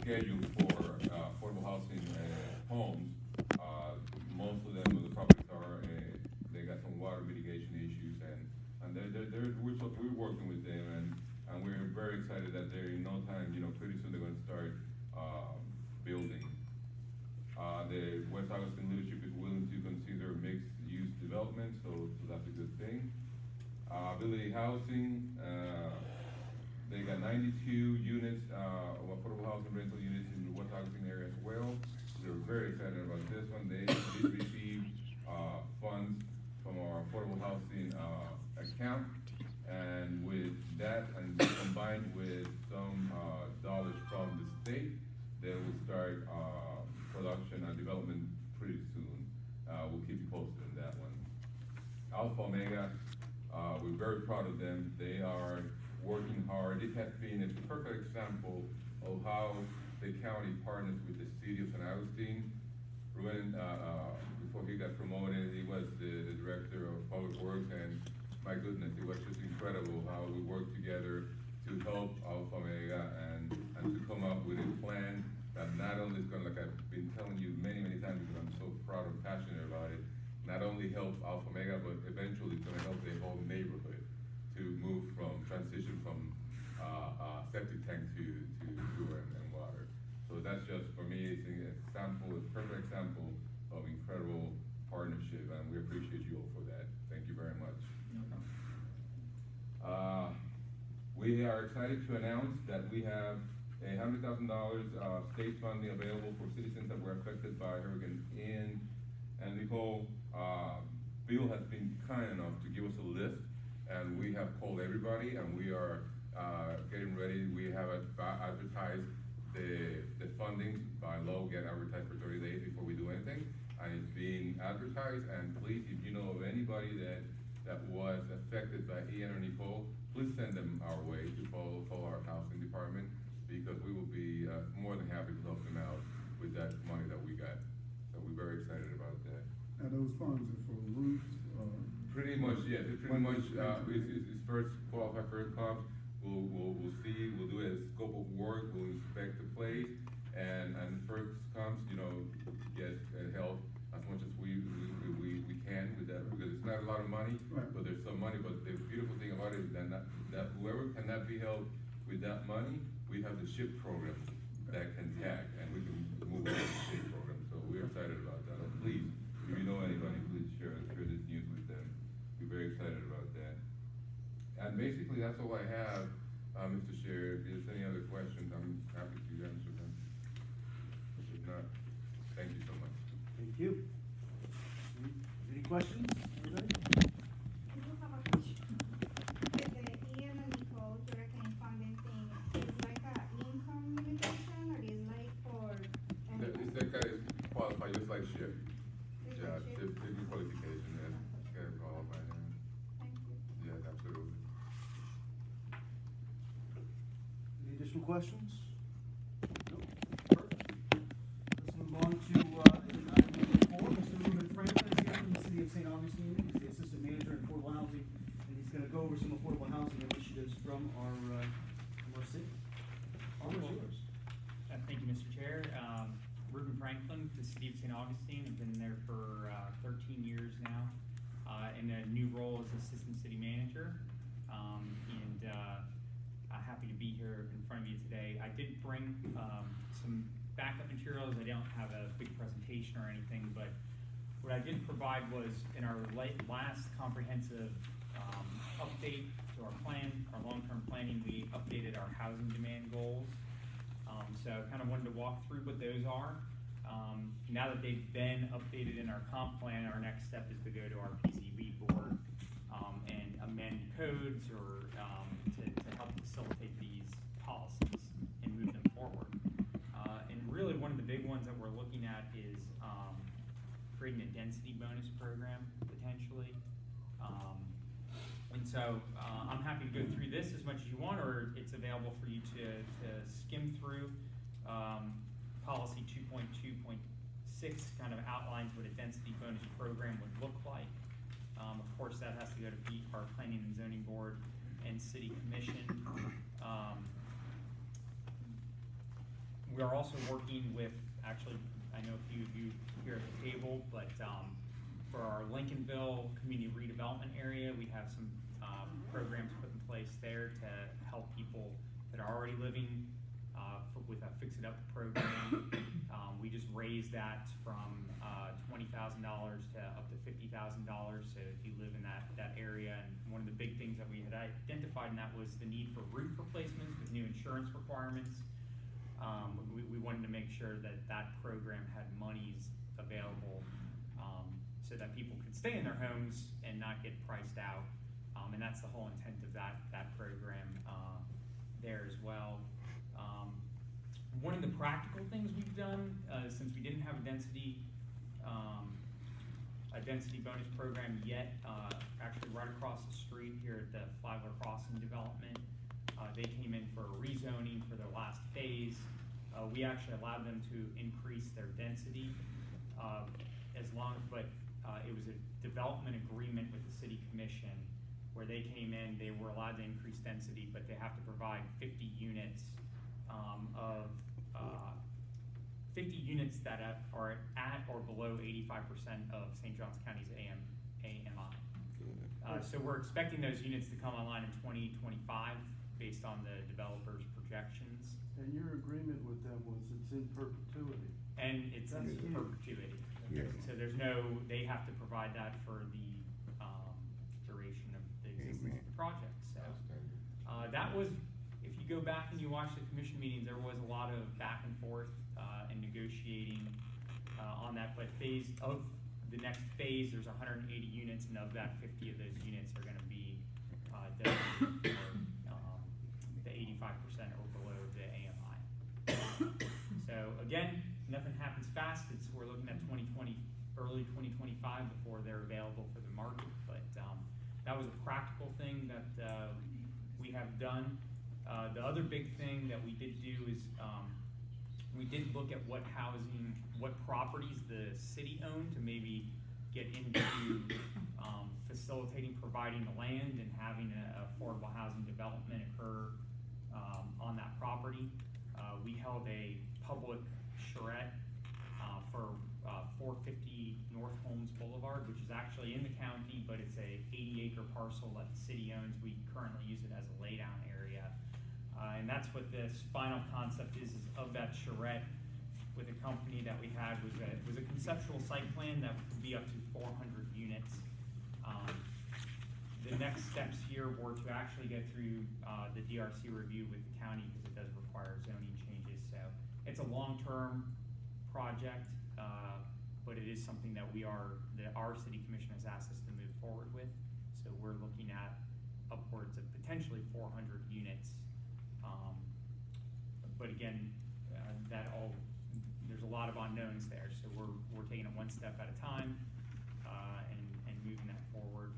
scheduled for affordable housing homes. Most of them, the properties are, they got some water mitigation issues, and we're working with them, and we're very excited that they're in no time, pretty soon they're gonna start building. The West Augustine leadership is willing to consider mixed-use development, so that's a good thing. Ability Housing, they got 92 units, of affordable housing rental units in the West Augustine area as well. They're very excited about this one. They did receive, funds from our affordable housing, account. And with that, and combined with some, dollars from the state, they will start, production and development pretty soon. We'll keep you posted on that one. Alpha Omega, we're very proud of them. They are working hard. It has been a perfect example of how the county partners with the city of San Agustin. Ruben, before he got promoted, he was the director of public works, and my goodness, it was just incredible how we worked together to help Alpha Omega and to come up with a plan that not only is gonna, like I've been telling you many, many times, because I'm so proud and passionate about it, not only help Alpha Omega, but eventually it's gonna help the whole neighborhood to move from, transition from, septic tank to sewer and water. So that's just, for me, it's an example, a perfect example of incredible partnership, and we appreciate you all for that. Thank you very much. We are excited to announce that we have $100,000 state funding available for citizens that were affected by Hurricane Ian and Nicole. Bill has been kind enough to give us a list, and we have called everybody, and we are getting ready. We have advertised the funding by law, get advertised for 30 days before we do anything, and it's being advertised. And please, if you know of anybody that was affected by Ian or Nicole, please send them our way to call our housing department, because we will be more than happy to help them out with that money that we got. So we're very excited about that. Now, those funds are for roofs, Pretty much, yes, it's pretty much, it's first qualify, first comes. We'll see, we'll do a scope of work, we'll inspect the place, and first comes, get help as much as we can with that, because it's not a lot of money, Right. but there's some money. But the beautiful thing about it is that whoever cannot be helped with that money, we have the SHIP program that can tag, and we can move on to the SHIP program. So we're excited about that. And please, if you know anybody, please share this news with them. We're very excited about that. And basically, that's all I have, Mr. Chair. If there's any other questions, I'm happy to answer them. If not, thank you so much. Thank you. Any questions, anybody? I do have a question. The Ian and Nicole hurricane funding thing is like a income limitation, or is like for It's that guy qualified just like SHIP. Just Yeah, like SHIP? different qualification, yes. Gotta qualify, yeah. Thank you. Yes, absolutely. Any additional questions? No? Perfect. Let's move on to, item number 4. Mr. Ruben Franklin is here from the city of St. Augustine. He's the assistant manager in affordable housing, and he's gonna go over some affordable housing initiatives from our city. All is yours. Thank you, Mr. Chair. Ruben Franklin, the city of St. Augustine. I've been there for 13 years now, in a new role as assistant city manager. And I'm happy to be here in front of you today. I did bring some backup materials. I don't have a big presentation or anything, but what I did provide was in our last comprehensive update to our plan, our long-term planning, we updated our housing demand goals. So kind of wanted to walk through what those are. Now that they've been updated in our comp plan, our next step is to go to our PZB board and amend codes or to help facilitate these policies and move them forward. And really one of the big ones that we're looking at is creating a density bonus program potentially. And so I'm happy to go through this as much as you want, or it's available for you to skim through. Policy 2.2.6 kind of outlines what a density bonus program would look like. Of course, that has to go to our Planning and Zoning Board and City Commission. We are also working with, actually, I know a few of you here at the table, but for our Lincolnville community redevelopment area, we have some programs put in place there to help people that are already living with a Fix It Up program. We just raised that from $20,000 to up to $50,000. So if you live in that area, and one of the big things that we had identified in that was the need for roof replacements with new insurance requirements. We wanted to make sure that program had monies available so that people could stay in their homes and not get priced out. And that's the whole intent of that program there as well. One of the practical things we've done, since we didn't have a density bonus program yet, actually right across the street here at the Flagler Crossing development, they came in for a rezoning for their last phase. We actually allowed them to increase their density but it was a development agreement with the city commission where they came in, they were allowed to increase density, but they have to provide 50 units that are at or below 85% of St. Johns County's AMI. So we're expecting those units to come online in 2025 based on the developer's projections. And your agreement with them was it's in perpetuity. And it's in That's huge. perpetuity. Yeah. So they have to provide that for the duration of the existence of the project. So that was, if you go back and you watch the commission meetings, there was a lot of back and forth and negotiating on that. But the next phase, there's 180 units, and of that, 50 of those units are going to be designated for the 85% or below the AMI. So again, nothing happens fast. We're looking at 2020, early 2025 before they're available for the market. But that was a practical thing that we have done. The other big thing that we did do is we did look at what properties the city owned to maybe get into facilitating, providing the land and having an affordable housing development occur on that property. We held a public charrette for 450 North Holmes Boulevard, which is actually in the county, but it's a 80-acre parcel that the city owns. We currently use it as a laydown area. And that's what the final concept is of that charrette with a company that we had was a conceptual site plan that would be up to 400 units. The next steps here were to actually get through the DRC review with the county because it does require zoning changes. So it's a long-term project, but it is something that our city commission has asked us to move forward with. So we're looking at upwards of potentially 400 units. But again, there's a lot of unknowns there. So we're taking it one step at a time and moving that forward.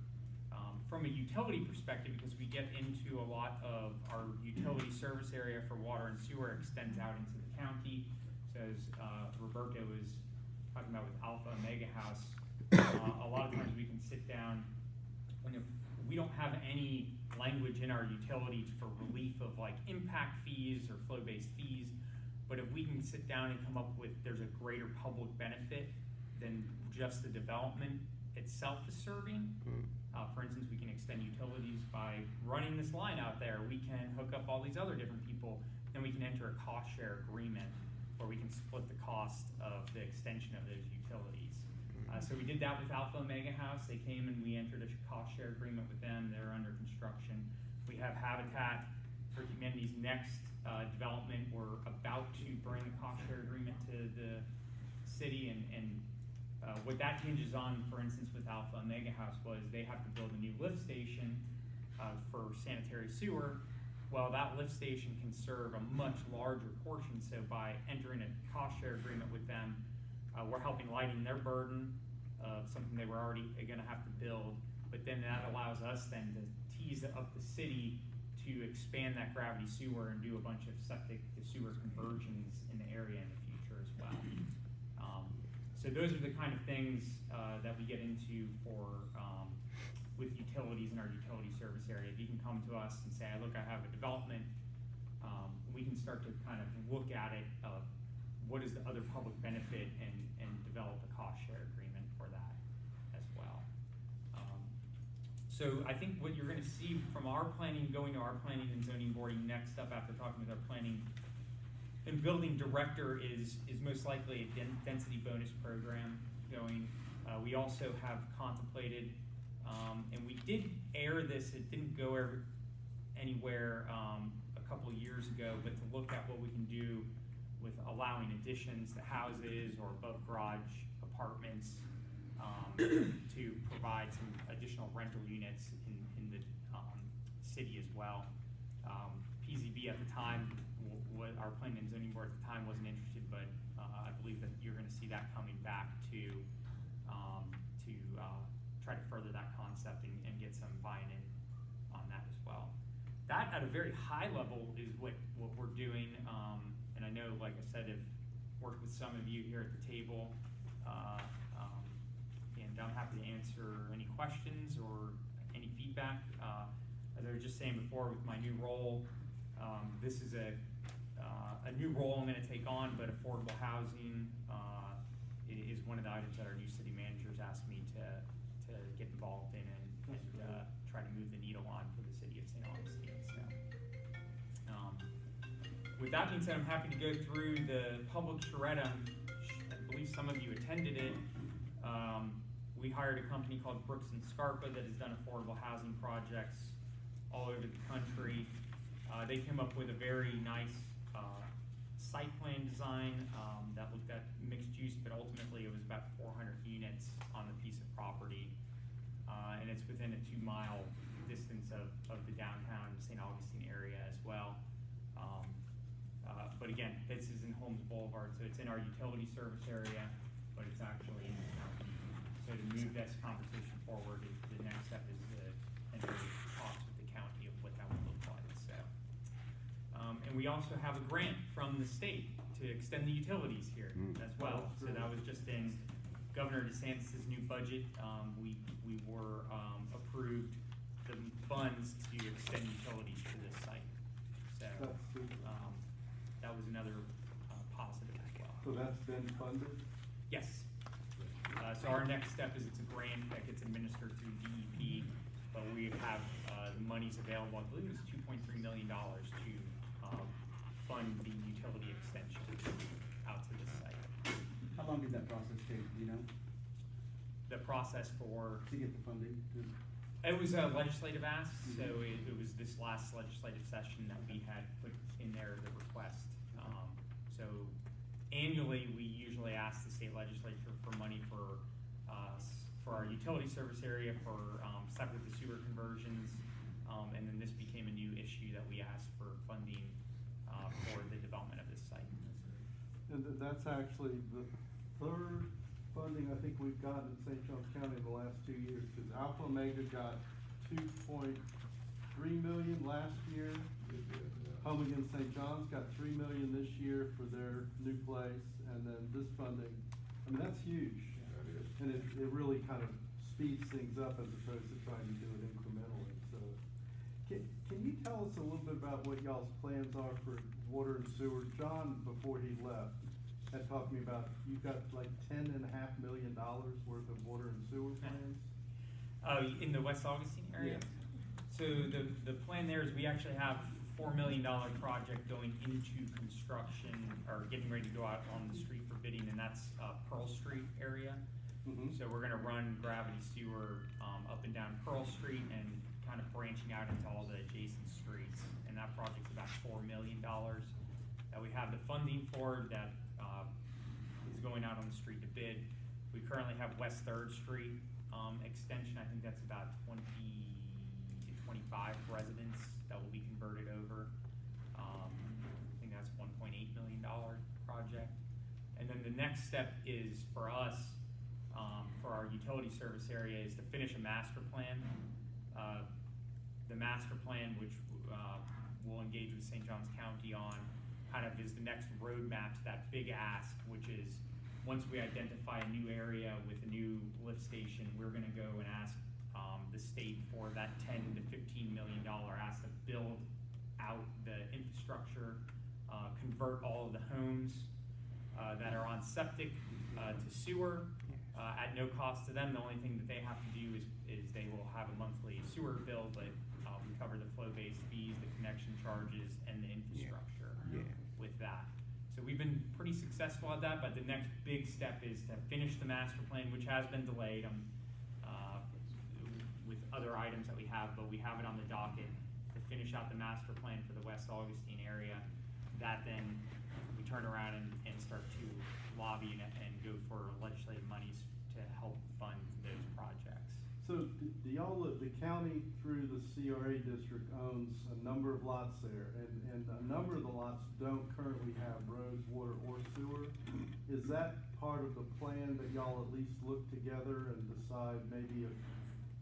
From a utility perspective, because we get into a lot of our utility service area for water and sewer extends out into the county. So as Roberto was talking about with Alpha Omega House, a lot of times we can sit down and if we don't have any language in our utilities for relief of like impact fees or flow-based fees, but if we can sit down and come up with there's a greater public benefit than just the development itself is serving. For instance, we can extend utilities by running this line out there. We can hook up all these other different people. Then we can enter a cost share agreement where we can split the cost of the extension of those utilities. So we did that with Alpha Omega House. They came and we entered a cost share agreement with them. They're under construction. We have Habitat for Humanity's next development. We're about to bring a cost share agreement to the city and what that hinges on, for instance, with Alpha Omega House was they have to build a new lift station for sanitary sewer. Well, that lift station can serve a much larger portion, so by entering a cost share agreement with them, we're helping lighten their burden of something they were already going to have to build, but then that allows us then to tease up the city to expand that gravity sewer and do a bunch of septic to sewer conversions in the area in the future as well. So those are the kind of things that we get into for with utilities in our utility service area. If you can come to us and say, look, I have a development we can start to kind of look at it, what is the other public benefit and develop a cost share agreement for that as well. So I think what you're gonna see from our planning, going to our planning and zoning board next up after talking with our planning and building director is most likely a density bonus program going. We also have contemplated, and we did air this, it didn't go anywhere a couple years ago, but to look at what we can do with allowing additions to houses or above garage apartments, to provide some additional rental units in the city as well. PZB at the time, what our planning and zoning board at the time wasn't interested, but I believe that you're gonna see that coming back to try to further that concept and get some buy-in on that as well. That at a very high level is what we're doing, and I know, like I said, I've worked with some of you here at the table, and I'm happy to answer any questions or any feedback. As I was just saying before, with my new role, this is a new role I'm gonna take on, but affordable housing is one of the items that our new city managers asked me to get involved in and try to move the needle on for the city of St. Augustine. So, with that being said, I'm happy to go through the public charrette. I believe some of you attended it. We hired a company called Brooks and Scarpa that has done affordable housing projects all over the country. They came up with a very nice site plan design that looked at mixed use, but ultimately it was about 400 units on the piece of property. And it's within a 2-mile distance of the downtown St. Augustine area as well. But again, this is in Holmes Boulevard, so it's in our utility service area, but it's actually in the county. So to move this conversation forward, the next step is to enter talks with the county of what that would look like. So, and we also have a grant from the state to extend the utilities here as well. So that was just in Governor DeSantis' new budget. We were approved the funds to extend utilities to this site. So that was another positive as well. So that's been funded? Yes. So our next step is it's a grant that gets administered through DEP, but we have monies available. I believe it's $2.3 million to fund the utility extension out to this site. How long did that process take, do you know, The process for, to get the funding? it was a legislative ask, so it was this last legislative session that we had put in there the request. So annually, we usually ask the state legislature for money for our utility service area for separate to sewer conversions, and then this became a new issue that we asked for funding for the development of this site. And that's actually the third funding I think we've gotten in St. Johns County in the last 2 years, because Alpha Omega got $2.3 million last year. Home Again St. John's got $3 million this year for their new place, and then this funding, I mean, that's huge. And it really kind of speeds things up as opposed to trying to do it incrementally, so. Can you tell us a little bit about what y'all's plans are for water and sewer? John, before he left, had talked to me about, you've got like $10.5 million worth of water and sewer plans? In the West Augustine area? Yes. So the plan there is we actually have $4 million project going into construction, or getting ready to go out on the street for bidding, and that's Pearl Street area. Mm-hmm. So we're gonna run gravity sewer up and down Pearl Street and kind of branching out into all the adjacent streets. And that project's about $4 million that we have the funding for, that is going out on the street to bid. We currently have West 3rd Street extension. I think that's about 20 to 25 residents that will be converted over. I think that's $1.8 million project. And then the next step is for us, for our utility service area, is to finish a master plan. The master plan, which we'll engage with St. Johns County on, kind of is the next roadmap to that big ask, which is once we identify a new area with a new lift station, we're gonna go and ask the state for that $10 to $15 million ask to build out the infrastructure that are on septic, to sewer, at no cost to them. The only thing that they have to do is they will have a monthly sewer bill, but, we cover the flow-based fees, the connection charges, and the infrastructure with that. So we've been pretty successful at that, but the next big step is to finish the master plan, which has been delayed, with other items that we have, but we have it on the docket to finish out the master plan for the West Augustine area. That then, we turn around and start to lobby and go for legislative monies to help fund those projects. So do y'all, the county through the CRA district owns a number of lots there, and a number of the lots don't currently have roads, water, or sewer. Is that part of the plan that y'all at least look together and decide maybe if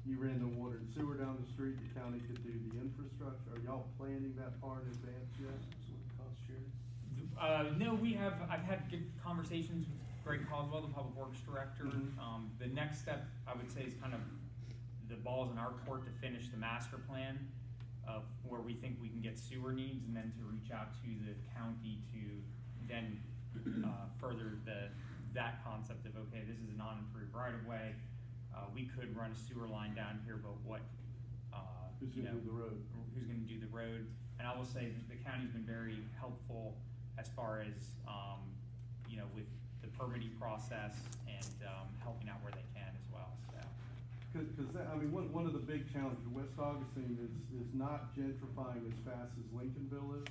you ran the water and sewer down the street, the county could do the infrastructure? Are y'all planning that far in advance yet? Cost sharing? No, I've had good conversations with Greg Caldwell, the Public Works Director. The next step, I would say, is kind of the ball's in our court to finish the master plan of where we think we can get sewer needs, and then to reach out to the county to then, further that concept of, okay, this is a non-improved right-of-way. We could run a sewer line down here, but what, Who's you gonna know, do the road? who's gonna do the road? And I will say that the county's been very helpful as far as, you know, with the permitting process and, helping out where they can as well, so. Cause that, I mean, one of the big challenges, West Augustine is not gentrifying as fast as Lincolnville is,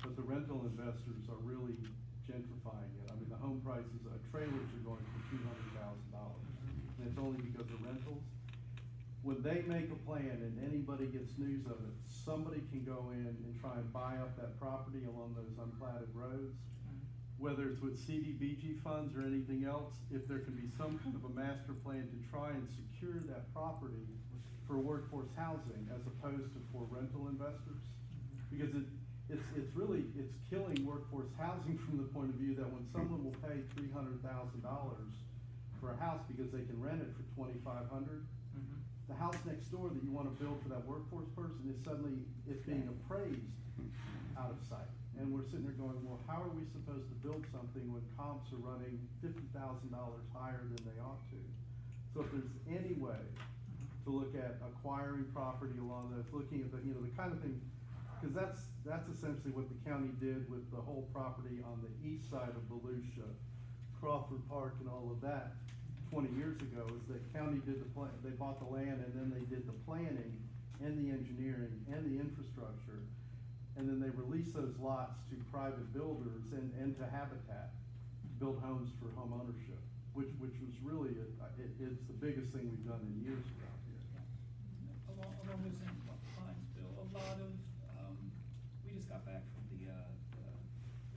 but the rental investors are really gentrifying it. I mean, the home prices, trailers are going for $200,000, and it's only because of rentals. When they make a plan and anybody gets news of it, somebody can go in and try and buy up that property along those unplatted roads. Whether it's with CDBG funds or anything else, if there can be some kind of a master plan to try and secure that property for workforce housing as opposed to for rental investors. Because it's really, it's killing workforce housing from the point of view that when someone will pay $300,000 for a house because they can rent it for $2,500, the house next door that you wanna build for that workforce person is suddenly, it's being appraised out of sight. And we're sitting there going, well, how are we supposed to build something when comps are running $50,000 higher than they ought to? So if there's any way to look at acquiring property along those, looking at the, you know, the kind of thing, cause that's essentially what the county did with the whole property on the east side of Volusia, Crawford Park and all of that 20 years ago, is that county did the plan, they bought the land and then they did the planning and the engineering and the infrastructure. And then they released those lots to private builders and to Habitat to build homes for home ownership, which was really, it's the biggest thing we've done in years around here. Along those same lines, Bill, a lot of, we just got back from the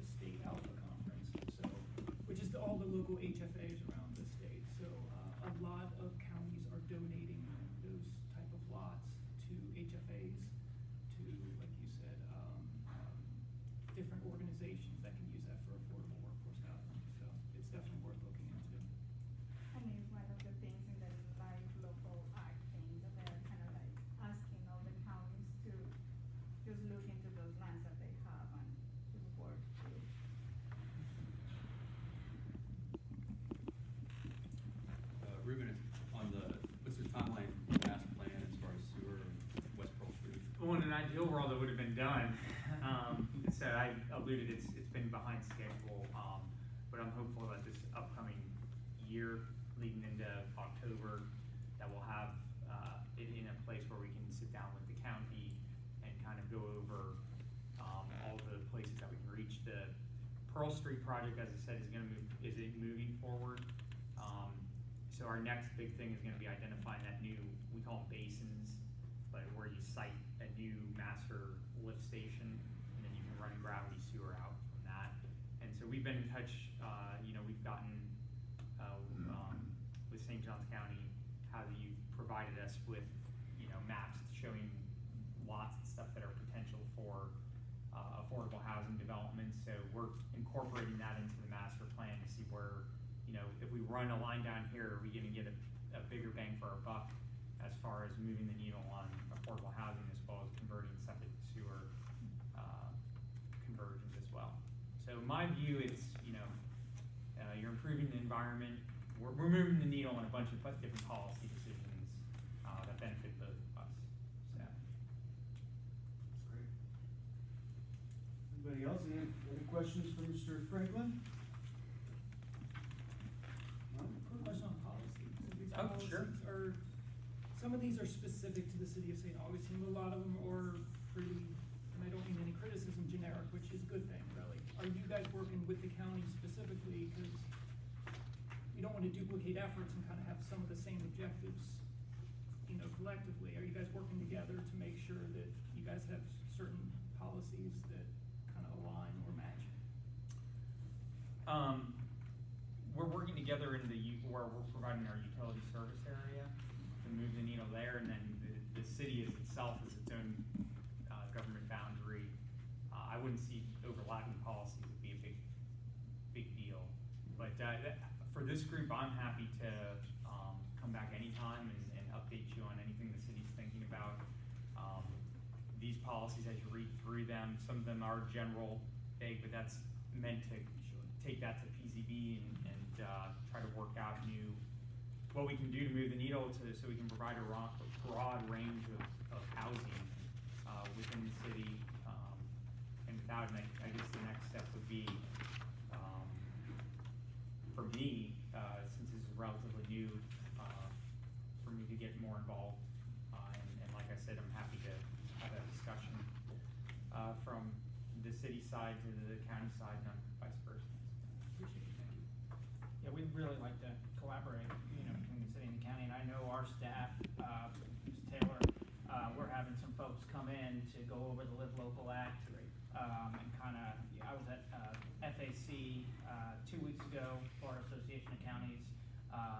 state Alpha conference, so, which is all the local HFAs around the state. So, a lot of counties are donating those type of lots to HFAs, to, like you said, different organizations that can use that for affordable workforce housing. So, it's definitely worth looking into. I mean, it's one of the things in the like local art thing that they're kind of like asking all the counties to just look into those lands that they have and to work with. Ruben, on what's the timeline master plan as far as sewer and West Pearl Street? Well, in an ideal world, it would have been done. So I alluded, it's been behind schedule, but I'm hopeful that this upcoming year, leading into October, that we'll have, it in a place where we can sit down with the county and kind of go over, all the places that we can reach. The Pearl Street project, as I said, is moving forward. So our next big thing is gonna be identifying that new, we call them basins, but where you site a new master lift station, and then you can run gravity sewer out from that. And so we've been in touch, you know, we've gotten, with St. Johns County, how you've provided us with, you know, maps showing lots and stuff that are potential for, affordable housing development. So we're incorporating that into the master plan to see where, you know, if we run a line down here, are we gonna get a bigger bang for our buck as far as moving the needle on affordable housing as well as converting septic to sewer, conversions as well. So in my view, it's, you know, environment. We're moving the needle on a bunch of different policy decisions, that benefit both of us, so. Great. Anybody else, any other questions for Mr. Franklin? No? Quick question on policy. So these Oh, sure. policies are, some of these are specific to the city of St. Augustine, but a lot of them are pretty, and I don't mean any criticism, generic, which is a good thing, really. Are you guys working with the county specifically, because you don't wanna duplicate efforts and kinda have some of the same objectives, you know, collectively? Are you guys working together to make sure that you guys have certain policies that kinda align or match? We're working together in where we're providing our utility service area to move the needle there, and then the city is itself is its own, government boundary. I wouldn't see overlapping policies would be a big deal. But, for this group, I'm happy to, come back anytime and update you on anything the city's thinking about. These policies, as you read through them, some of them are general, vague, but that's meant to take that to PZB and try to work out what we can do to move the needle so we can provide a broad range of housing, within the city. And without, I guess the next step would be, for me, since this is relatively new, for me to get more involved. And like I said, I'm happy to have that discussion, from the city side to the county side and vice versa. Appreciate it, thank you. Yeah, we'd really like to collaborate, you know, between the city and the county, and I know our staff, Ms. Taylor, we're having some folks come in to go over the Live Local Act. And kinda, I was at, FAC, 2 weeks ago, Florida Association of Counties,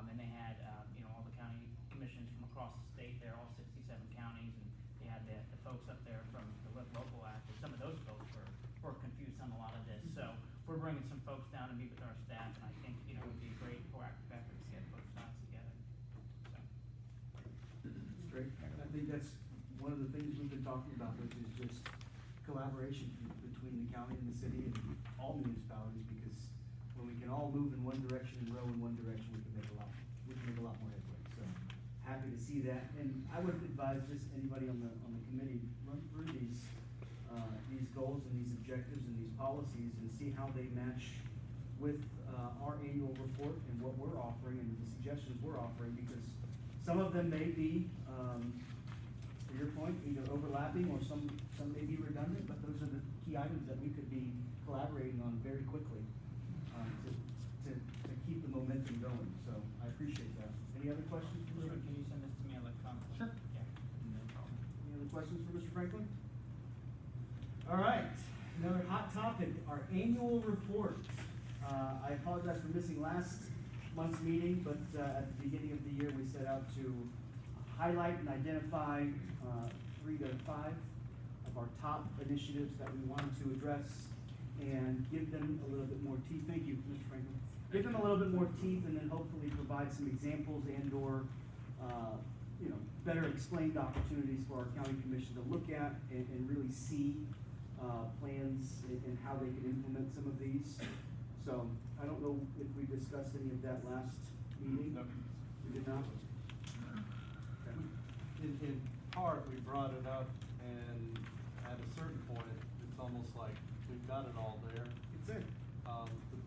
and they had, you know, all the county commissions from across the state there, all 67 counties, and they had the folks up there from the Live Local Act, and some of those folks were confused on a lot of this, so we're bringing some folks down to meet with our staff, and I think, you know, it would be a great proactive effort to get both sides together, so. That's great. And I think that's one of the things we've been talking about, which is just collaboration between the county and the city and all municipalities, because when we can all move in one direction and row in one direction, we can make a lot more headway. So happy to see that. And I would advise just anybody on the committee, run through these goals and these objectives and these policies and see how they match with our annual report and what we're offering and the suggestions we're offering, because some of them may be, to your point, either overlapping or some may be redundant, but those are the key items that we could be collaborating on very quickly, to keep the momentum going. So I appreciate that. Any other questions? for Ruben, Mr. can you send this to me electronically? Sure. Yeah, no problem. Any other questions for Mr. Franklin? All right, another hot topic, our annual report. I apologize for missing last month's meeting, but at the beginning of the year, we set out to highlight and identify 3 to 5 of our top initiatives that we wanted to address and give them a little bit more teeth. Thank you, Mr. Franklin. Give them a little bit more teeth and then hopefully provide some examples and or, you know, better explained opportunities for our county commission to look at and really see plans and how they can implement some of these. So I don't know if we discussed any of that last meeting. No. We did not? In part, we brought it up, and at a certain point, it's almost like we've got it all there. It's it.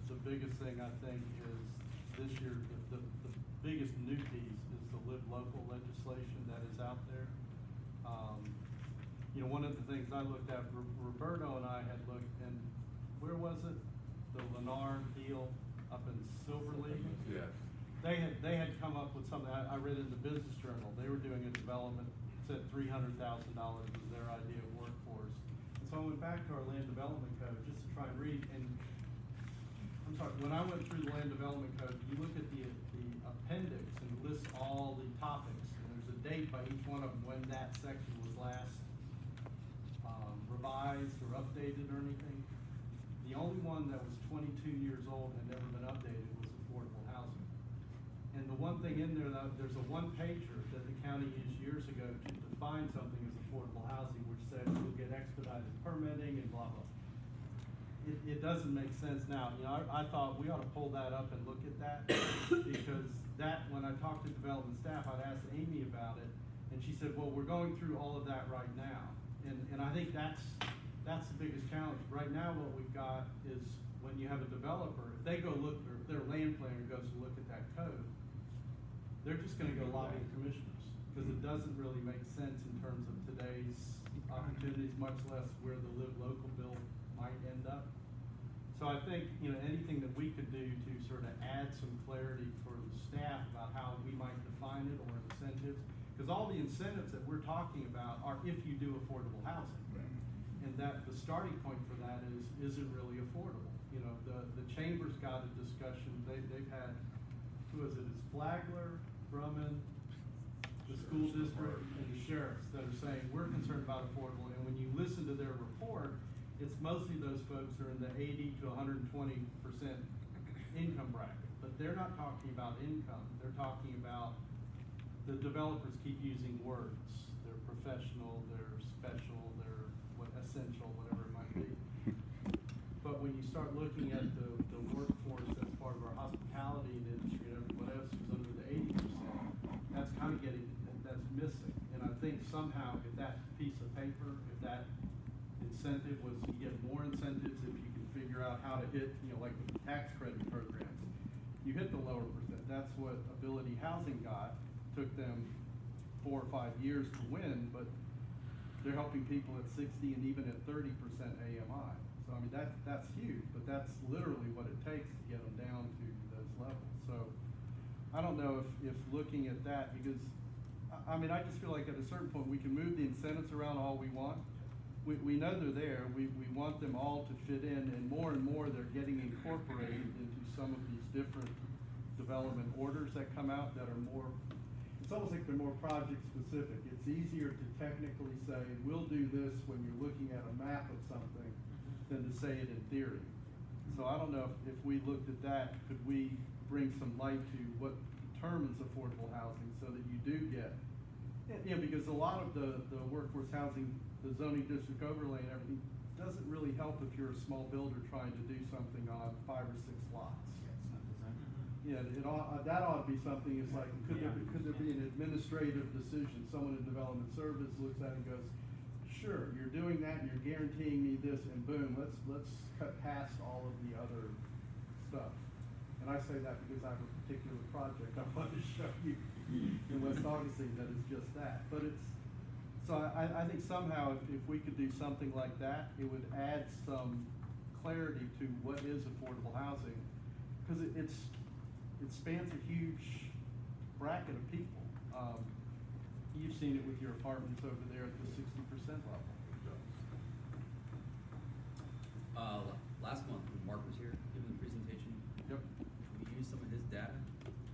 The biggest thing I think is this year, the biggest new piece is the Live Local legislation that is out there. You know, one of the things I looked at, Roberto and I had looked, and where was it? The Lennar deal up in Silver Lake? Yeah. They had come up with something, I read it in the Business Journal, they were doing a development, said $300,000 was their idea of workforce. And so I went back to our land development code just to try and read, and I'm sorry, when I went through the land development code, you look at the appendix and it lists all the topics, and there's a date by each one of them when that section was last revised or updated or anything. The only one that was 22 years old and never been updated was affordable housing. And the one thing in there, there's a one-pager that the county used years ago to define something as affordable housing, which says you'll get expedited permitting and blah, blah. it doesn't make sense now. You know, I thought we ought to pull that up and look at that, because that, when I talked to development staff, I'd asked Amy about it, and she said, well, we're going through all of that right now. And I think that's the biggest challenge. Right now, what we've got is, when you have a developer, if they go look, or if their land planner goes to look at that code, they're just gonna go lobby the commissioners, because it doesn't really make sense in terms of today's opportunities, much less where the live local bill might end up. So I think, you know, anything that we could do to sort of add some clarity for the staff about how we might define it, or incentives, because all the incentives that we're talking about are if you do affordable housing. And that the starting point for that is it really affordable? You know, the chamber's got a discussion, they've had, who is it, it's Flagler, Drummond, the school district, and the sheriffs that are saying, we're concerned about affordable, and when you listen to their report, it's mostly those folks who are in the 80 to 120% income bracket, but they're not talking about income, they're talking about, the developers keep using words, they're professional, they're special, they're essential, whatever it might be. But when you start looking at the workforce that's part of our hospitality industry and everyone else who's under the 80%, that's kind of that's missing. And I think somehow if that piece of paper, if that incentive was, you get more incentives if you can figure out how to hit, you know, like with the tax credit programs, you hit the lower percent. That's what Ability Housing got. Took them 4 or 5 years to win, but they're helping people at 60 and even at 30% AMI. So I mean, that's huge, but that's literally what it takes to get them down to those levels. So I don't know if looking at that, because I mean, I just feel like at a certain point we can move the incentives around all we want. We know they're there. We want them all to fit in, and more they're getting incorporated into some of these different development orders that come out that are more, it's almost like they're more project specific. It's easier to technically say, we'll do this when you're looking at a map of something than to say it in theory. So I don't know if we looked at that, could we bring some light to what determines affordable housing so that you do get, you know, because a lot of the workforce housing, the zoning district overlay and everything, doesn't really help if you're a small builder trying to do something on 5 or 6 lots. Yeah, that ought to be something, it's like, could there be an administrative decision? Someone in development service looks at it and goes, sure, you're doing that, you're guaranteeing me this, and boom, let's cut past all of the other stuff. And I say that because I have a particular project I want to show you in West Augustine that is just that. But it's, so I think somehow if we could do something like that, it would add some clarity to what is affordable housing. Because it spans a huge bracket of people. You've seen it with your apartments over there at the 60% level. Last month when Mark was here giving the presentation, Yep. we used some of his data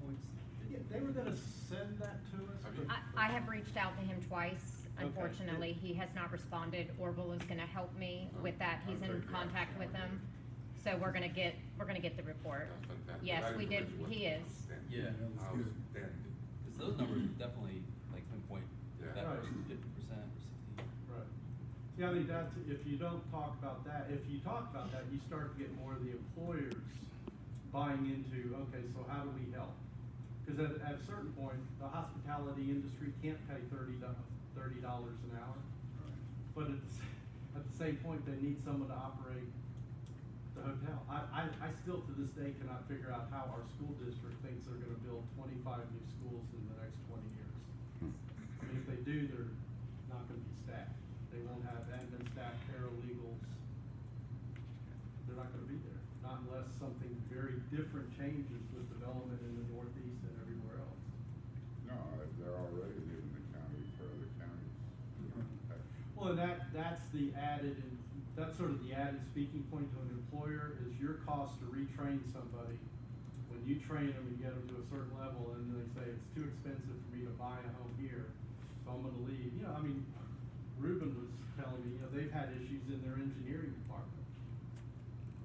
points. Yeah, they were gonna send that to us. but- I have reached out to him twice. Okay. Unfortunately, he has not responded. Orville is gonna help me with that. He's in contact with him. So we're gonna get the report. That's fantastic. Yes, That we did, information was he is. outstanding. Yeah. Outstanding. Because those numbers definitely like pinpoint Yeah. that Right. versus 50% or 60. Right. Yeah, I think that's, if you don't talk about that, if you talk about that, you start to get more of the employers buying into, okay, so how do we help? Because at a certain point, the hospitality industry can't pay $30 an hour. But at the same point, they need someone to operate the hotel. I still to this day cannot figure out how our school district thinks they're gonna build 25 new schools in the next 20 years. I mean, if they do, they're not gonna be staffed. They won't have admin staff, paralegals. They're not gonna be there, not unless something very different changes with development in the Northeast and everywhere else. No, they're already leaving the county for other counties. Well, and that's the added, that's sort of the added speaking point to an employer is your cost to retrain somebody. When you train them and get them to a certain level and they say, it's too expensive for me to buy a home here, so I'm gonna leave. You know, I mean, Ruben was telling me, you know, they've had issues in their engineering department.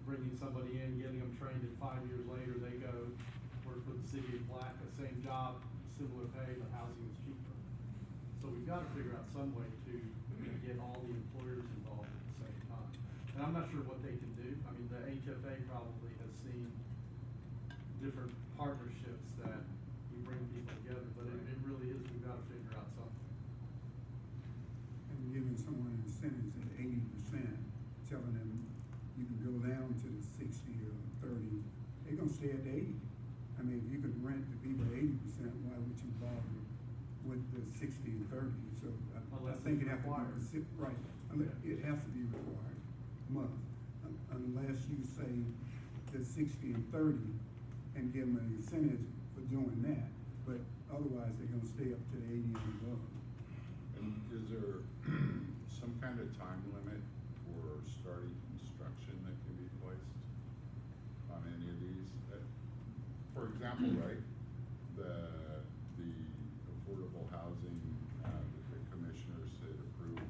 Bringing somebody in, getting them trained, and 5 years later, they go work for the city of Black, the same job, similar pay, but housing is cheaper. So we've gotta figure out some way to get all the employers involved at the same time. And I'm not sure what they can do. I mean, HFA probably has seen different partnerships that you bring people together, but it really is, we've gotta figure out something. And giving someone incentives at 80%, telling them you can go down to the 60 or 30, they're gonna stay at the 80. I mean, if you could rent the people at 80%, why would you bother with the 60 and 30? So I Unless think it's it has to required. be, right, it has to be required, must. Unless you say the 60 and 30 and give them an incentive for doing that, but otherwise they're gonna stay up to the 80 and above. And is there some kind of time limit for starting construction that can be placed on any of these? For example, right, the affordable housing, that the commissioners had approved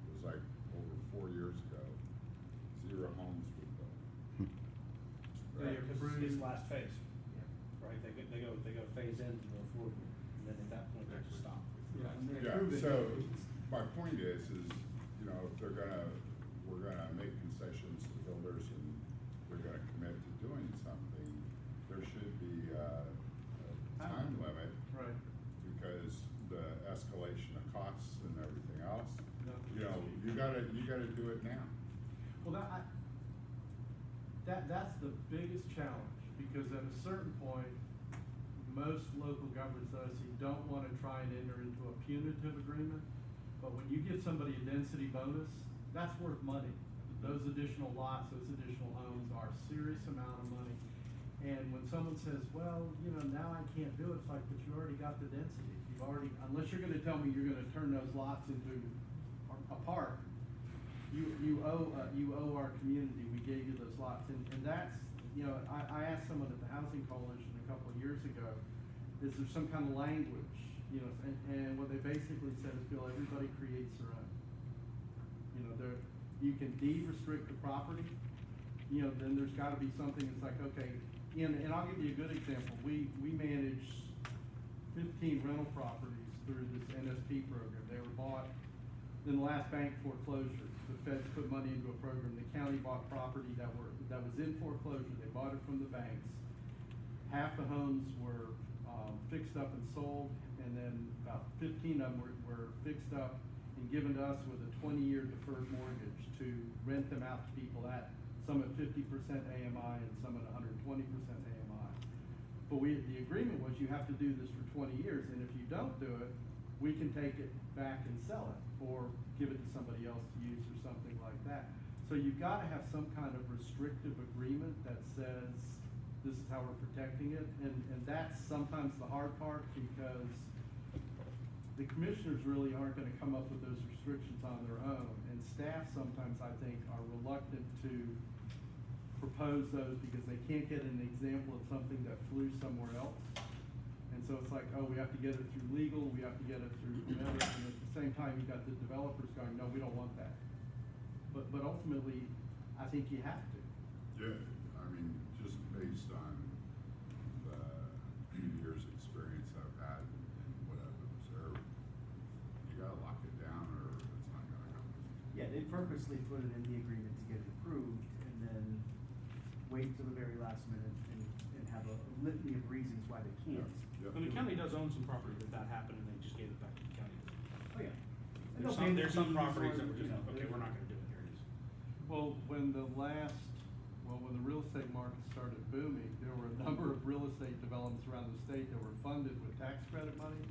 was like over 4 years ago, 0 homes were built. They Right. approved- It's last phase, right? They go phase in to go forward, and then at that point, they just stop. Yeah, and they Yeah, approve it. so my point is, you know, if we're gonna make concessions to builders and they're gonna commit to doing something, there should be a time limit, Right. because the escalation of costs and everything else, No. you know, you gotta do it now. Well, that's the biggest challenge, because at a certain point, most local governments, obviously, don't wanna try and enter into a punitive agreement, but when you give somebody a density bonus, that's worth money. Those additional lots, those additional homes are a serious amount of money. And when someone says, well, you know, now I can't do it, it's like, but you already got the density. You've already, unless you're gonna tell me you're gonna turn those lots into a park, you owe our community, we gave you those lots, and that's, you know, I asked someone at the Housing Coalition a couple of years ago, is there some kind of language, you know, and what they basically said is, Bill, everybody creates their own. You know, you can de-restrict the property, you know, then there's gotta be something that's like, okay, and I'll give you a good example, we manage 15 rental properties through this NSP program. They were bought in the last bank foreclosure. The feds put money into a program. The county bought property that was in foreclosure. They bought it from the banks. Half the homes were fixed up and sold, and then about 15 of them were fixed up and given to us with a 20-year deferred mortgage to rent them out to people at some at 50% AMI and some at 120% AMI. But the agreement was you have to do this for 20 years, and if you don't do it, we can take it back and sell it, or give it to somebody else to use or something like that. So you've gotta have some kind of restrictive agreement that says, this is how we're protecting it, and that's sometimes the hard part, because the commissioners really aren't gonna come up with those restrictions on their own, and staff sometimes, I think, are reluctant to propose those because they can't get an example of something that flew somewhere else. And so it's like, oh, we have to get it through legal, we have to get it through whatever, and at the same time, you got the developers going, no, we don't want that. But ultimately, I think you have to. Yeah, I mean, just based on the few years' experience I've had and what I've observed, you gotta lock it down or it's not gonna happen. Yeah, they purposely put it in the agreement to get it approved, and then wait till the very last minute and have a litany of reasons why they can't. Yep. And the county does own some property that happened, and they just gave it back to the county. Oh, yeah. And There's they'll pay the there's some fees properties or, that were just, you know, okay, we're not gonna do it, here it is. Well, when the real estate market started booming, there were a number of real estate developments around the state that were funded with tax credit money.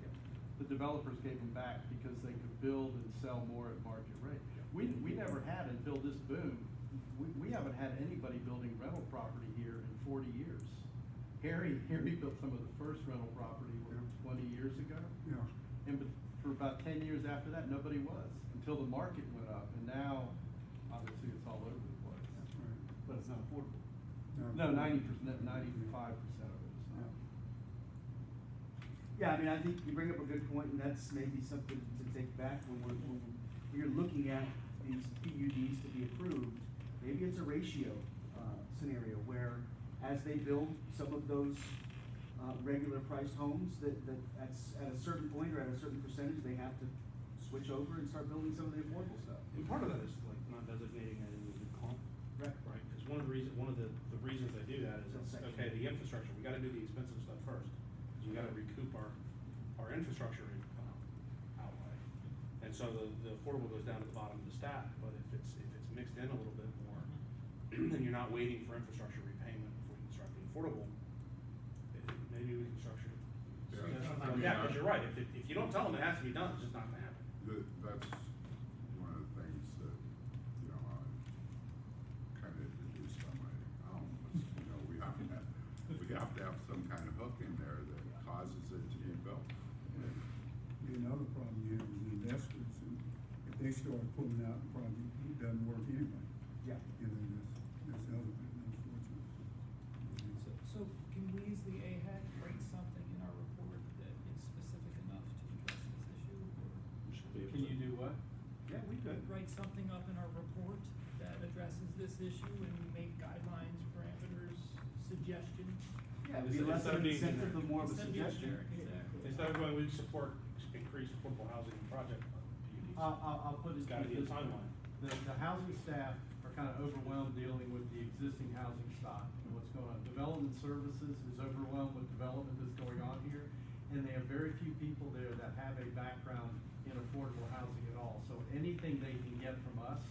The developers gave them back because they could build and sell more at market rate. We never had, until this boom, we haven't had anybody building rental property here in 40 years. Harry built some of the first rental property 20 years ago. Yeah. And for about 10 years after that, nobody was, until the market went up, and now, obviously, it's all over the place. Right. But it's not affordable. No, 90%, 95% of it is not. Yeah, I mean, I think you bring up a good point, and that's maybe something to take back when you're looking at these PUDs to be approved. Maybe it's a ratio, scenario where as they build some of those, regular priced homes that at a certain point or at a certain percentage, they have to switch over and start building some of the affordable stuff. And part of that is like not designating it as a comp. Right. Right, because one of the one of the reasons they do that is, it's, okay, the infrastructure, we gotta do the expensive stuff first. 'Cause you gotta recoup our infrastructure outlay. And so the affordable goes down to the bottom of the stack, but if it's mixed in a little bit more, then you're not waiting for infrastructure repayment before you construct the affordable, maybe we can structure it. Yeah, but you're right, if you don't tell them it has to be done, it's just not gonna happen. That's one of the things that, you know, I kind of introduced on my own, was, you know, we have to have some kind of hook in there that causes it to be built. Another problem you have is the investors, and if they start pulling out the project, it doesn't work anyway. Yeah. You know, that's the other thing, unfortunately. So can we as the AHAC write something in our report that is specific enough to address this issue? We should be able Can to- you do what? Yeah, we could. Write something up in our report that addresses this issue and make guidelines, parameters, suggestions? Yeah, it'd be less of Instead of an being incentive, but more of a Instead of being suggestion. generic, exactly. Instead of going, we support increased affordable housing project PUDs. I'll put it. It's gotta be a this way. timeline. The housing staff are kind of overwhelmed dealing with the existing housing stock and what's going on. Development services is overwhelmed with development that's going on here, and they have very few people there that have a background in affordable housing at all. So anything they can get from us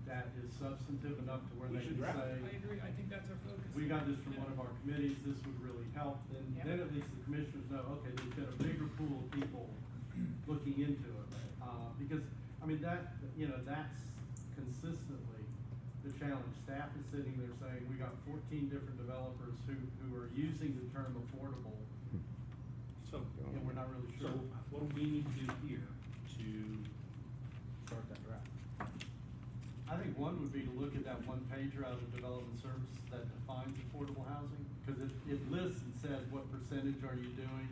that is substantive enough to where We they should can draft say, it. I agree, I think that's our focus. we got this from one of our committees, this would really help, then at least the commissioners know, okay, there's been a bigger pool of people looking into it. Because, I mean, that, you know, that's consistently the challenge. Staff is sitting there saying, we got 14 different developers who are using the term affordable, So, and we're not really so sure. what do we need to do here to start that draft? I think one would be to look at that one pager out of the development service that defines affordable housing, because it lists and says what percentage are you doing,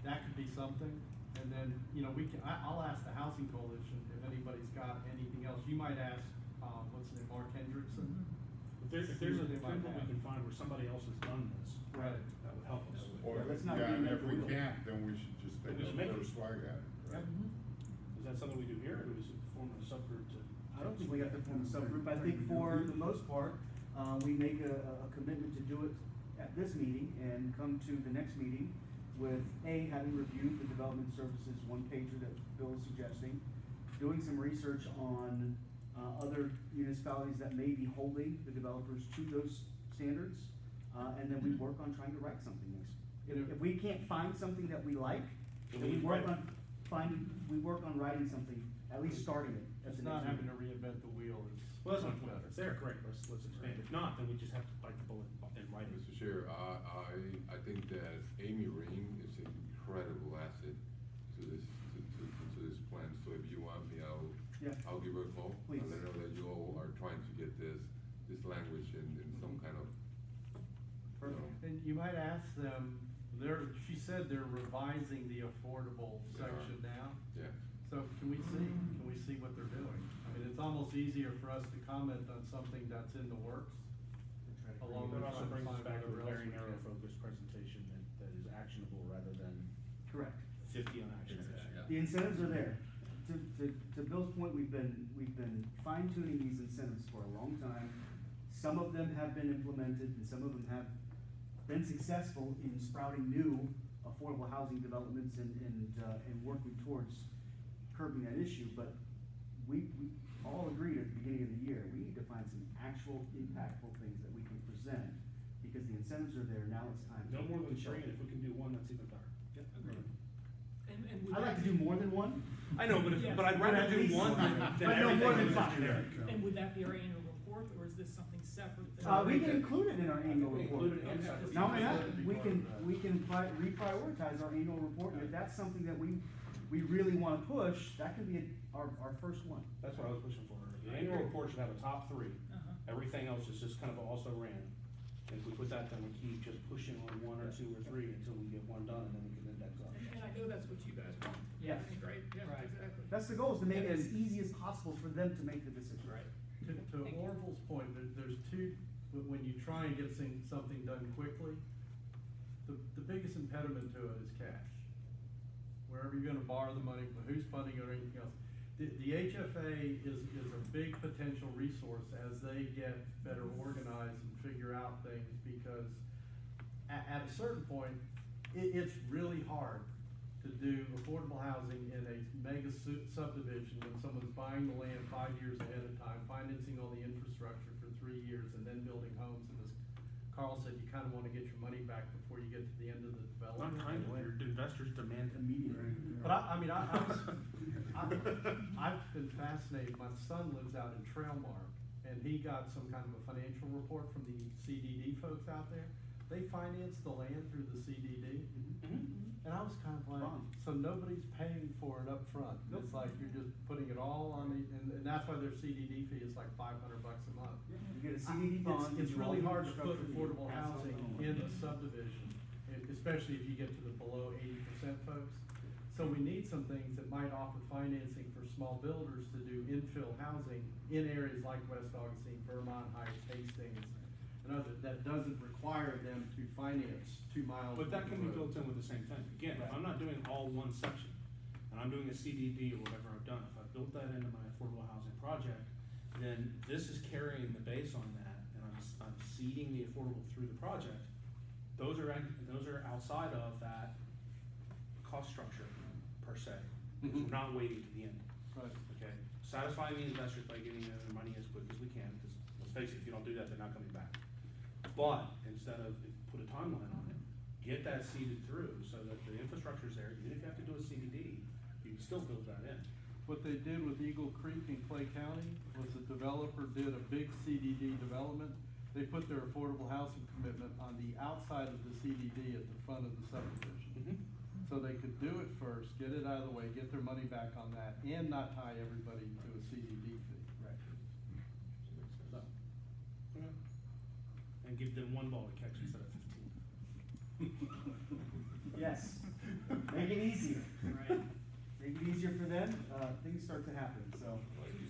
that could be something. And then, you know, I'll ask the Housing Coalition if anybody's got anything else. You might ask, what's his name, Mark Hendrickson? If there's a They might template we have. can find where somebody else has done this, Right. that would help us. Or, Let's not yeah, and reinvent if the we wheel. can't, then we should just take Just a make it. first swag at it, right? Is that something we do here, or is it form a subgroup to? I don't think we have to form a subgroup. I think for the most part, we make a commitment to do it at this meeting and come to the next meeting with having reviewed the development services one pager that Bill is suggesting, doing some research on, other municipalities that may be holding the developers to those standards, and then we work on trying to write something next. If we can't find something that we like, then we work on writing something, at least starting it at It's the not next having meeting. to reinvent the wheel. Well, that's my point, if it's there, great, let's expand, if not, then we just have to bite the bullet and write it. Mr. Chair, I think that Amy Ring is an incredible asset to this plan, so if you want me, Yeah. I'll give her a call. Please. And let her know that you all are trying to get this language in some kind of, you know. And you might ask them, she said they're revising the affordable They are. section now. Yeah. So can we see what they're doing? I mean, it's almost easier for us to comment on something that's in the works. Along But with also brings us back to a whatever else very we narrow can. focused presentation that is actionable rather than Correct. 50 on action items. The incentives are there. To Bill's point, we've been fine tuning these incentives for a long time. Some of them have been implemented and some of them have been successful in sprouting new affordable housing developments and working towards curbing that issue, but we all agreed at the beginning of the year, we need to find some actual impactful things that we can present, because the incentives are there, now it's time. No more than to show three, it. and if we can do one, that's even better. Agreed. And would I'd like that to do be- more than one. I know, but Yes. I'd But rather at do least one one. than But no everything more than that's five. generic. And would that be our annual report, or is this something separate? We can include it in our annual we report. include it in separate. Not only that, That'd be we part can, of that. we can reprioritize our annual report, and if that's something that we really wanna push, that can be our first one. That's what I was pushing for. The annual report should have a top three. Uh-huh. Everything else is just kind of also ran. And if we put that, then we keep just pushing on one or two or three until we get one done, and then we can index up. And I know that's what you guys want. Yes. Right, yeah, exactly. That's the goal, is to make it as easy as possible for them to make the decision. Right. To Orville's point, there's two, when you try and get something done quickly, the biggest impediment to it is cash. Wherever you're gonna borrow the money, who's funding it or anything else. The HFA is a big potential resource as they get better organized and figure out things, because at a certain point, it's really hard to do affordable housing in a mega subdivision when someone's buying the land 5 years ahead of time, financing all the infrastructure for 3 years, and then building homes. And as Carl said, you kind of want to get your money back before you get to the end of the Not development. kind of, your investors demand immediately. But I've been fascinated. My son lives out in Trailmark, and he got some kind of a financial report from the CDD folks out there. They financed the land through the CDD. And I was kind of like, so nobody's paying for it up front. It's like you're just putting it all on the, and that's why their CDD fee is like $500 a month. You get a CDD bond. It's you do all really the hard to put infrastructure, you affordable pass on housing the in loan. a subdivision, especially if you get to the below 80% folks. So we need some things that might offer financing for small builders to do infill housing in areas like West Augustine, Vermont Heights, Hastings, and others, that doesn't require them to finance 2 miles. But that of can be road. built in with the same thing. Again, if Right. I'm not doing all one section, and I'm doing a CDD or whatever I've done, if I built that into my affordable housing project, then this is carrying the base on that, and I'm seeding the affordable through the project. Those are outside of that cost structure per se. Because we're not waiting to the end. Right. Okay, satisfying the investors by getting their money as quick as we can, because let's face it, if you don't do that, they're not coming back. But instead of, put a timeline on it, get that seeded through so that the infrastructure's there, even if you have to do a CDD, you can still build that in. What they did with Eagle Creek in Clay County was the developer did a big CDD development. They put their affordable housing commitment on the outside of the CDD at the front of the subdivision. So they could do it first, get it out of the way, get their money back on that, and not tie everybody to a CDD fee. Right. So, okay. And give them one ball to catch instead of 15. Yes, make it easier, right? Make it easier for them, things start to happen, so.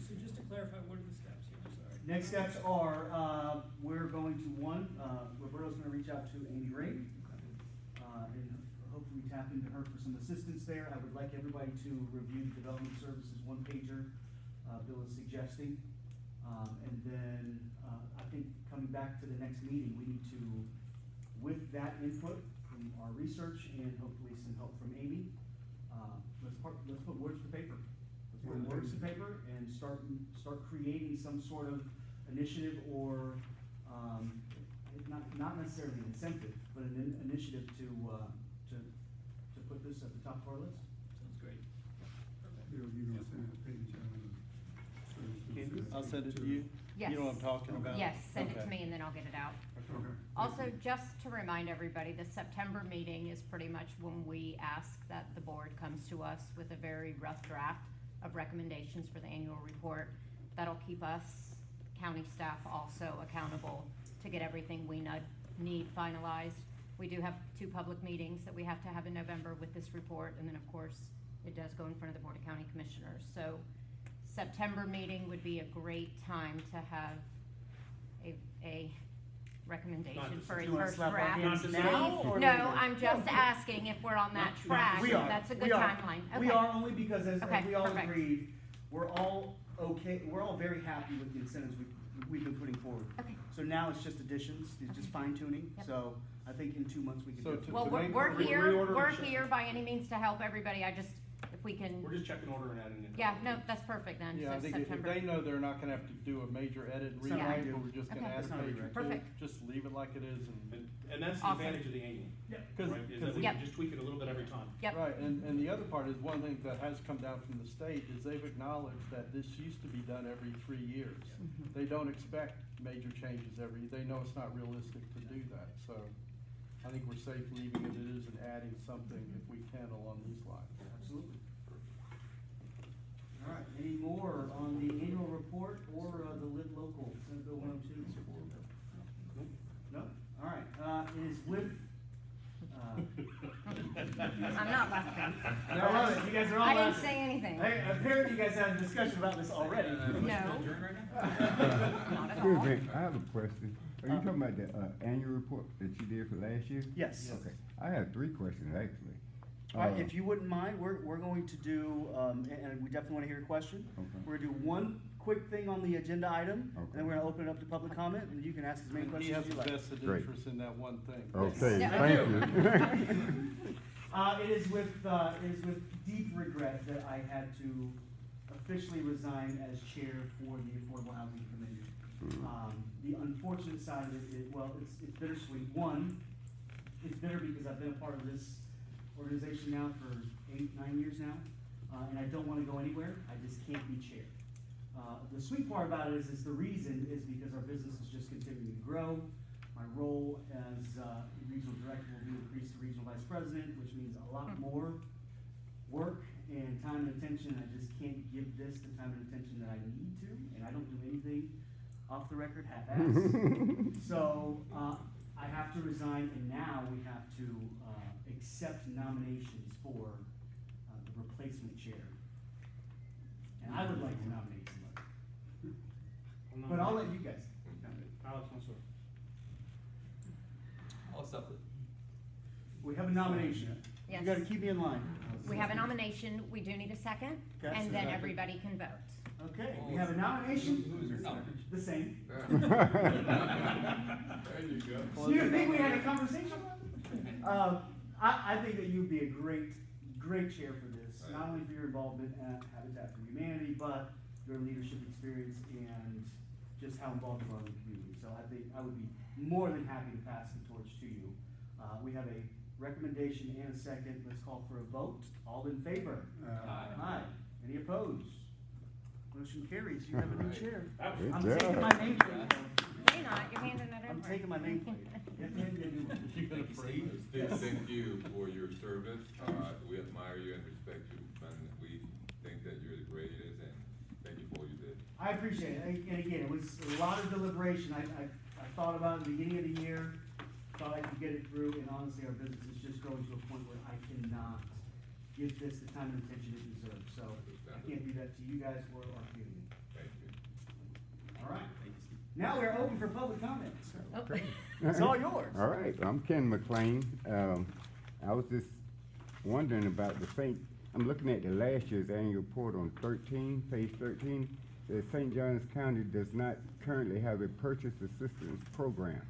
So just to clarify, what are the steps here, I'm sorry? Next steps are, we're going to, Roberto's gonna reach out to Amy Ray, and hopefully tap into her for some assistance there. I would like everybody to review the development services one-pager, Bill is suggesting. And then, I think coming back to the next meeting, we need to, with that input from our research and hopefully some help from Amy, let's put words to paper. Let's put words to paper and start creating some sort of initiative or, not necessarily an incentive, but an initiative to put this at the top of our list. Sounds great. Bill, you gonna send a page out of. I'll send it to you? Yes. You know what I'm talking about? Yes, send it to Okay. me and then I'll get it out. Okay. Also, just to remind everybody, the September meeting is pretty much when we ask that the board comes to us with a very rough draft of recommendations for the annual report. That'll keep us, county staff, also accountable to get everything we need finalized. We do have 2 public meetings that we have to have in November with this report, and then, of course, it does go in front of the Board of County Commissioners. So September meeting would be a great time to have a recommendation Not for a You wanna first slap our draft. hands Not now or No, later? I'm just asking if we're on that track. We are. That's a good We are. timeline. We Okay. are only because as Okay, we all perfect. agreed, we're all okay, we're all very happy with the incentives we've been putting forward. Okay. So now it's just additions, it's just fine tuning, Yep. so I think in 2 months we can So do it. to- Well, make we're a here, reorder we're and ship. here by any means to help everybody. I just, if we can, We're just checking order and adding it. yeah, no, that's perfect then. Yeah, I So think if September. they know they're not gonna have to do a major edit and It's not rewrite, like but you. we're just gonna Okay. add It's a not page like or you. two, Perfect. just leave it like it is And that's the Awesome. advantage of the annual, Cause, right, is that cause- we Yep. can just tweak it a little bit every time. Yep. Right, and the other part is, one thing that has come down from the state is they've acknowledged that this used to be done every 3 years. Mhm. They don't expect major changes they know it's not realistic to do that, so I think we're safe leaving it as and adding something if we can along these lines. Absolutely. All right, any more on the annual report or the Live Local, Senate Bill 102? No? All right, it is with, I'm not laughing. I love it, you guys are all I didn't laughing. say anything. Hey, apparently you guys had a discussion about this already. No. Not at Excuse all. me, I have a question. Are you talking about the annual report that you did for last year? Yes. Okay, I have 3 questions actually. All right, if you wouldn't mind, we're going to do, and we definitely wanna hear your question. Okay. We're gonna do one quick thing on the agenda item, and Okay. then we're gonna open it up to public comment, and you can ask as many He questions has as you a like. vested Great. interest in that one thing. Okay, Yeah, I thank you. It is with deep regret that I had to officially resign as chair for the Affordable Housing Committee. The unfortunate side of it, well, it's bittersweet. One, it's bitter because I've been a part of this organization now for 8, 9 years now, and I don't wanna go anywhere, I just can't be chair. The sweet part about it is the reason is because our business is just continuing to grow. My role as regional director will be increased to regional vice president, which means a lot more work and time and attention. I just can't give this the time and attention that I need to, and I don't do anything off the record half-assed. So, I have to resign, and now we have to accept nominations for the replacement chair. And I would like to nominate somebody, but I'll let you guys. Alex Mansour. I'll accept it. We have a nomination. Yes. You gotta keep me in line. We have a nomination, we do need a second, Okay. and then everybody can vote. Okay, we have a nomination, Who's your nomination? the same. There you go. Do you think we had a conversation? I think that you'd be a great chair for this, not only for your involvement at Habitat for Humanity, but your leadership experience and just how involved you are in the community. So I think I would be more than happy to pass the torch to you. We have a recommendation and a second. Let's call for a vote. All in favor? Aye. Any opposed? Motion carries. You have a new chair. Good I'm job. taking my nameplate. You're not, you're handing it over. I'm taking my nameplate. Get me a new one. You been afraid? Steve, thank you for your service. We admire you and respect you, and we think that you're the greatest, and thank you for all you did. I appreciate it, and again, it was a lot of deliberation, I thought about it at the beginning of the year, thought I could get it through, and honestly, our business is just growing to a point where I cannot give this the time and attention it deserves, so I can't do that to you guys or our community. Thank you. All right, Thank you, Steve. now we're open for public comments. Oh. It's all yours. All right, I'm Ken McLean. I was just wondering about I'm looking at the last year's annual report on page 13. That St. Johns County does not currently have a purchase assistance program.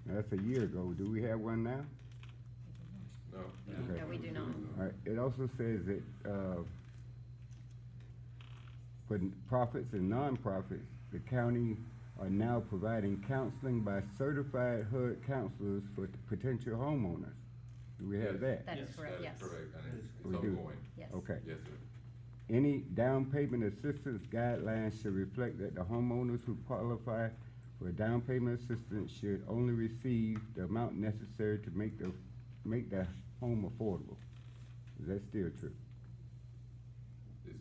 Now, that's a year ago. Do we have one now? No. Okay. No, we do not. All right, it also says that, for profits and nonprofits, the county are now providing counseling by certified HUD counselors for potential homeowners. Do we have that? That is correct, yes. That is correct, and it's We do. ongoing. Yes. Okay. Yes, sir. Any down payment assistance guidelines should reflect that the homeowners who qualify for down payment assistance should only receive the amount necessary to make the home affordable. Is that still true?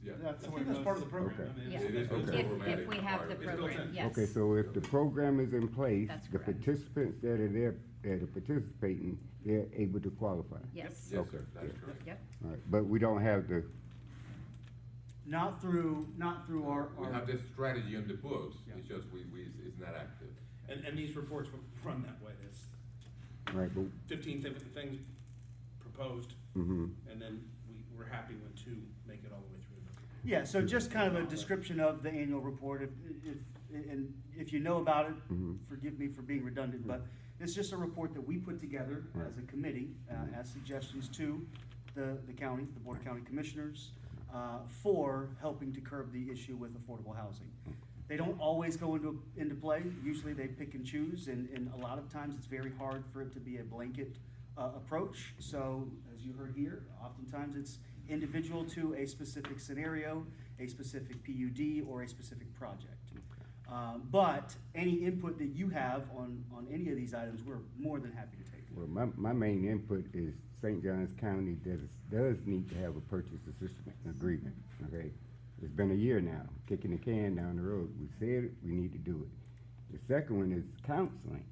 Yeah. That's I the way think that's part of the most- program. Okay. I mean, Yeah. It is Okay. also If programmatic we have the part of it. It's built program, in. yes. Okay, so if the program is in place, That's the correct. participants that are there, that are participating, they're able to qualify? Yes, Yes, Okay. sir, that is correct. yep. All right, but we don't have the, Not through our. We have this strategy on the books, Yeah. it's just it's not active. And these reports will run that way, there's right, but, 15 different things proposed, mm-hmm, and then we're happy when 2 make it all the way through. Yeah, so just kind of a description of the annual report, if you know about it, Mhm. forgive me for being redundant, but it's just a report that we put together as a committee, as suggestions to the county, the Board of County Commissioners, for helping to curb the issue with affordable housing. They don't always go into play, usually they pick and choose, and a lot of times it's very hard for it to be a blanket approach. So, as you heard here, oftentimes it's individual to a specific scenario, a specific PUD, or a specific project. But any input that you have on any of these items, we're more than happy to take. well, my main input is St. Johns County does need to have a purchase assistance agreement, okay? It's been a year now, kicking the can down the road. We said it, we need to do it. The second one is counseling.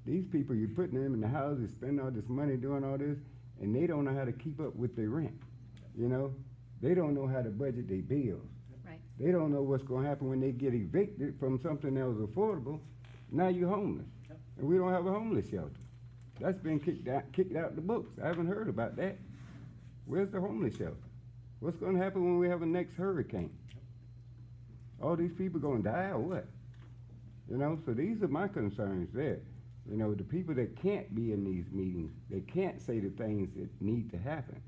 These people, you're putting them in the houses, spending all this money doing all this, and they don't know how to keep up with their rent, you know? They don't know how to budget their bills. Right. They don't know what's gonna happen when they get evicted from something that was affordable. Now you're homeless. Yep. And we don't have a homeless shelter. That's been kicked out the books. I haven't heard about that. Where's the homeless shelter? What's gonna happen when we have a next hurricane? All these people gonna die or what? You know, so these are my concerns there. You know, the people that can't be in these meetings, they can't say the things that need to happen.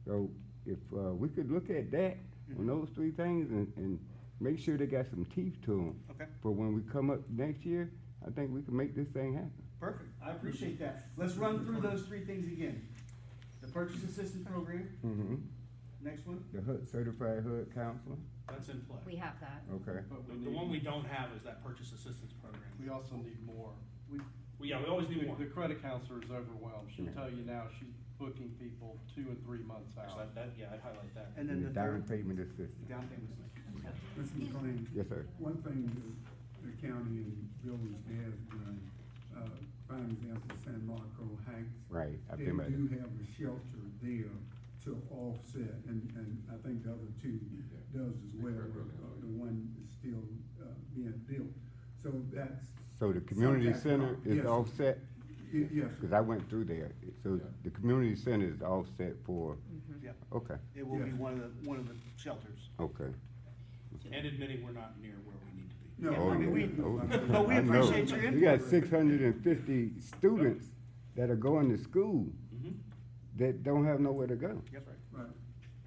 So if, we could look at that on those three things and make sure they got some teeth to them. Okay. For when we come up next year, I think we can make this thing happen. Perfect, I appreciate that. Let's run through those three things again. The purchase assistance program, Mm-hmm. next one. The certified HUD counselor, That's in play. We have that. okay. But we The need, one we don't have is that purchase assistance program. we also need more. Well, yeah, we always need more. The credit counselor is overwhelmed. She'll Yeah. tell you now, she's booking people 2 and 3 months So out. yeah, I'd highlight that. And then the the down third. payment assistance. Down payment assistance. Mr. McLean. Yes, sir. One thing the county and builders has done, prime example, San Marco Heights. Right, I've They been by do there. have a shelter there to offset, and I think the other two does as well, the one is still, being built. So that's. So the community some type center of- is yes. offset? Yes. Cause I went through there. So Yeah. the community center is offset for, Yeah, okay, it will be Yes. one of the shelters. okay. And admitting we're not near where we need to be. No, Yeah, I mean, we- but we I know. appreciate your We got input. 650 students that are going to school Mhm. that don't have nowhere to go. That's right. Right.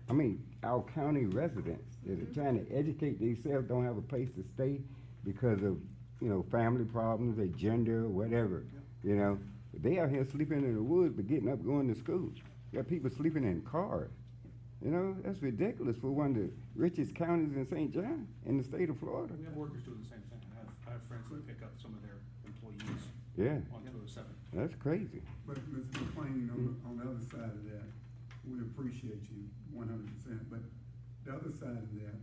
I mean, our county residents that are trying to educate themselves don't have a place to stay because of, you know, family problems, their gender, whatever, you know. They out here sleeping in the woods but getting up going to school. You got people sleeping in cars. You know, that's ridiculous for one of the richest counties in St. John, in the state of Florida. We have workers doing the same thing. I have friends that pick up some of their employees Yeah, on 207. that's crazy. But Mr. McLean, on the other side of that, we appreciate you 100%, but the other side of that,